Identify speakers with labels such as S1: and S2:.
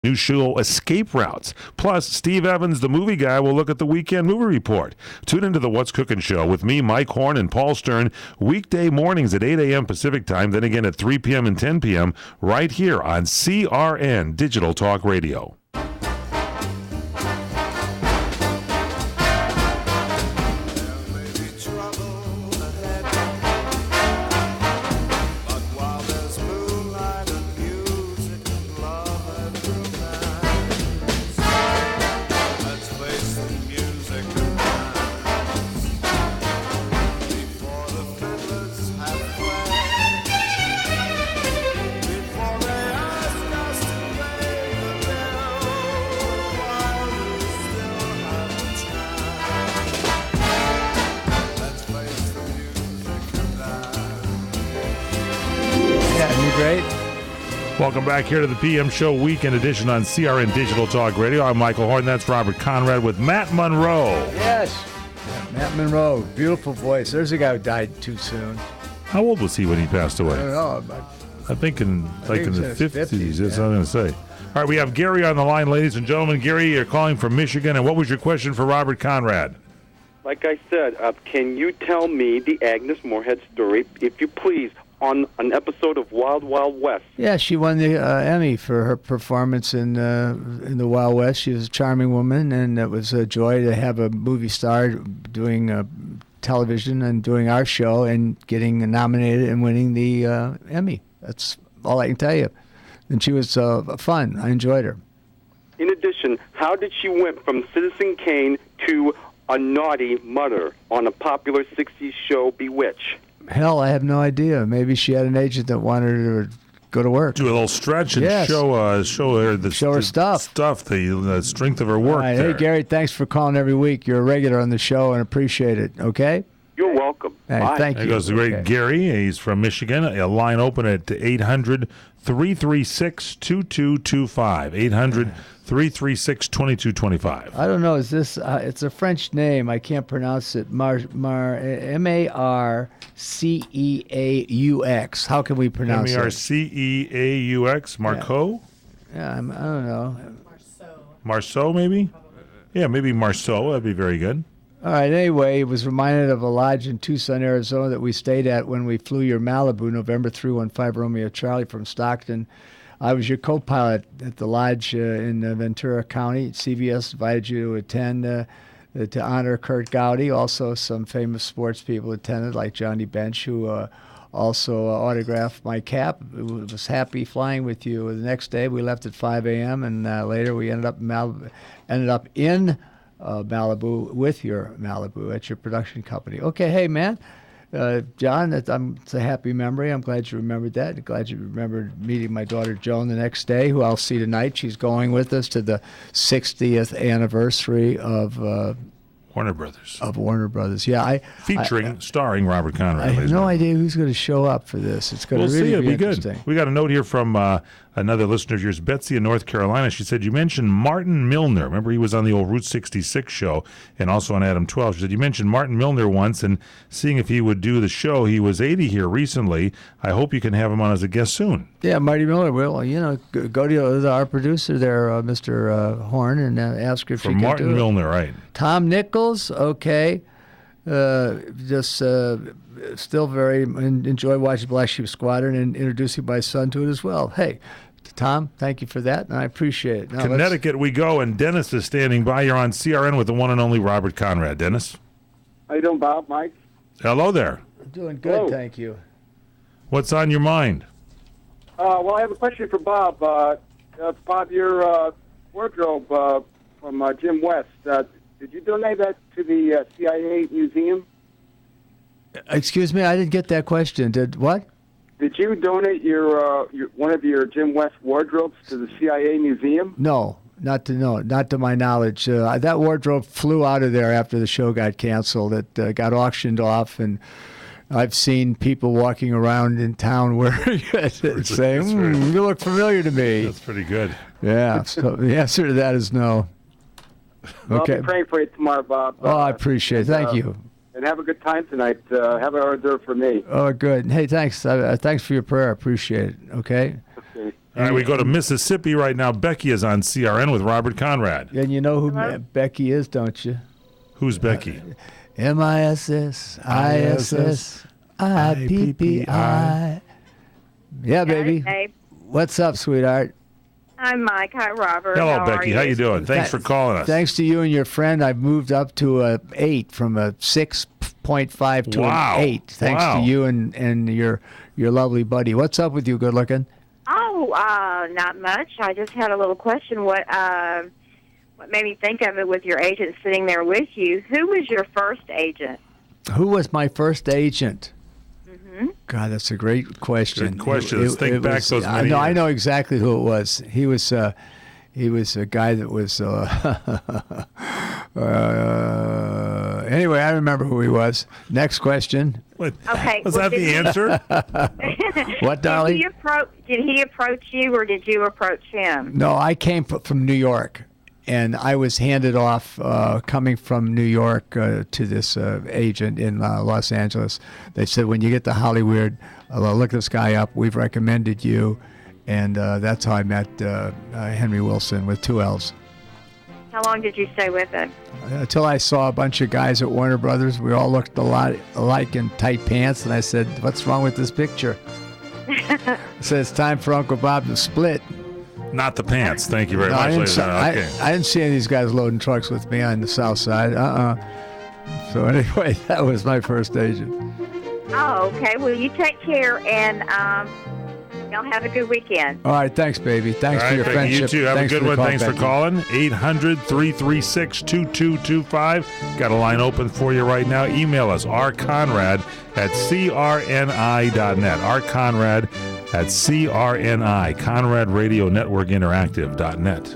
S1: New show, Escape Routes. Plus, Steve Evans, the movie guy, will look at the weekend movie report. Tune into the What's Cooking Show with me, Mike Horn, and Paul Stern, weekday mornings at 8 a.m. Pacific Time, then again at 3 p.m. and 10 p.m. right here on CRN Digital Talk Radio. Welcome back here to the PM Show Weekend Edition on CRN Digital Talk Radio. I'm Michael Horton. That's Robert Conrad with Matt Monroe.
S2: Yes, Matt Monroe. Beautiful voice. There's a guy who died too soon.
S1: How old was he when he passed away?
S2: I don't know. But
S1: I think in the 50s. That's
S2: yeah.
S1: what I'm going to say. All right, we have Gary on the line, ladies and gentlemen. Gary, you're calling from Michigan. And what was your question for Robert Conrad?
S3: Like I said, can you tell me the Agnes Moorehead story, if you please, on an episode of Wild Wild West?
S2: Yeah, she won the Emmy for her performance in the Wild West. She was a charming woman, and it was a joy to have a movie star doing television and doing our show and getting nominated and winning the Emmy. That's all I can tell you. And she was fun. I enjoyed her.
S3: In addition, how did she went from Citizen Kane to a naughty mother on a popular 60s show, Bewitched?
S2: Hell, I have no idea. Maybe she had an agent that wanted her to go to work.
S1: Do a little stretch and show her the
S2: stuff.
S1: The strength of her work.
S2: All right. Hey, Gary, thanks for calling every week. You're a regular on the show and appreciate it, okay?
S3: You're welcome.
S2: Hey,
S3: Bye.
S2: thank you.
S1: There goes the great Gary. He's from Michigan. A line open at 800-336-2225. 800-336-2225.
S2: I don't know. Is this? It's a French name. I can't pronounce it. Marceaux. How can we pronounce it?
S1: Marceaux. Marceaux?
S2: Yeah, I don't know.
S1: Marceaux, maybe? Yeah, maybe Marceaux. That'd be very good.
S2: All right. Anyway, he was reminded of a lodge in Tucson, Arizona that we stayed at when we flew your Malibu, November 315 Romeo Charlie from Stockton. I was your co-pilot at the lodge in Ventura County. CBS invited you to attend to honor Kurt Gowdy. Also, some famous sports people attended, like Johnny Bench, who also autographed my cap. I was happy flying with you. The next day, we left at 5 a.m., and later we ended up in Malibu with your Malibu at your production company. Okay, hey, man. John, it's a happy memory. I'm glad you remembered that. I'm glad you remembered meeting my daughter Joan the next day, who I'll see tonight. She's going with us to the 60th anniversary of
S1: Warner Brothers.
S2: Yeah,
S1: starring Robert Conrad.
S2: I have no idea who's going to show up for this. It's going to really be interesting.
S1: Good. We got a note here from another listener of yours, Betsy in North Carolina. She said, you mentioned Martin Milner. Remember, he was on the old Route 66 show and also on Adam 12. She said, you mentioned Martin Milner once and seeing if he would do the show. He was 80 here recently. I hope you can have him on as a guest soon.
S2: Yeah, Marty Miller will. Go to our producer there, Mr. Horn, and ask her if she can do it.
S1: For Martin Milner, right.
S2: Tom Nichols, okay. Still very enjoy watching Black Sheep Squadron and introducing my son to it as well. Hey, Tom, thank you for that, and I appreciate it. Now,
S1: Connecticut we go, and Dennis is standing by. You're on CRN with the one and only Robert Conrad. Dennis?
S4: How you doing, Bob, Mike?
S1: Hello there.
S2: I'm doing good,
S4: Hello.
S2: Thank you.
S1: What's on your mind?
S4: Well, I have a question for Bob. Bob, your wardrobe from Jim West, did you donate that to the CIA museum?
S2: Excuse me, I didn't get that question. Did what?
S4: Did you donate your one of your Jim West wardrobes to the CIA museum?
S2: No, not to my knowledge. That wardrobe flew out of there after the show got canceled. It got auctioned off, and I've seen people walking around in town wearing it saying, you look familiar to me.
S1: That's pretty good.
S2: Yeah, so the answer to that is no.
S4: Okay. I'll be praying for you tomorrow, Bob.
S2: Oh, I appreciate it. Thank you.
S4: And have a good time tonight. Have an hors d'oeuvre for me.
S2: Oh, good. Hey, thanks. Thanks for your prayer. I appreciate it. Okay?
S4: Okay.
S1: All right, we go to Mississippi right now. Becky is on CRN with Robert Conrad.
S2: And you know who Becky is, don't you?
S1: Who's Becky?
S2: MISSISSIPPI. Yeah, baby.
S5: Hey,
S2: What's up, sweetheart?
S5: I'm Mike. Hi, Robert.
S1: Hello,
S5: How
S1: Becky.
S5: Are
S1: How you doing? Thanks for calling us.
S2: Thanks to you and your friend, I've moved up to a 8 from a 6.5 to
S1: Wow.
S2: an 8. Thanks
S1: Wow.
S2: to you and your lovely buddy. What's up with you, good looking?
S5: Oh, not much. I just had a little question. What made me think of it was your agent sitting there with you. Who was your first agent?
S2: Who was my first agent?
S5: Mm-hmm.
S2: God, that's a great question.
S1: Good question. Let's think back those many
S2: I
S1: years.
S2: know exactly who it was. He was a guy that was. Anyway, I remember who he was. Next question.
S1: What?
S5: Okay.
S1: Was
S5: well,
S1: that the answer?
S2: What, darling?
S5: Did he approach you, or did you approach him?
S2: No, I came from New York, and I was handed off coming from New York to this agent in Los Angeles. They said, when you get to Hollywood, look this guy up. We've recommended you. And that's how I met Henry Wilson with 2 L's.
S5: How long did you stay with him?
S2: Until I saw a bunch of guys at Warner Brothers. We all looked a lot alike in tight pants. And I said, what's wrong with this picture? I said, it's time for Uncle Bob to split.
S1: Not the pants. Thank you very
S2: No,
S1: much.
S2: I didn't see any of these guys loading trucks with me on the south side. So anyway, that was my first agent.
S5: Oh, okay. Well, you take care, and y'all have a good weekend.
S2: All right, thanks, baby. Thanks
S1: All
S2: for
S1: right,
S2: your
S1: Becky,
S2: friendship.
S1: you too. Have
S2: Thanks
S1: a good
S2: for the
S1: one.
S2: call,
S1: Thanks for
S2: Becky.
S1: calling. 800-336-2225. Got a line open for you right now. Email us, rconrad@crni.net. rconrad@crni, Conrad Radio Network Interactive.net.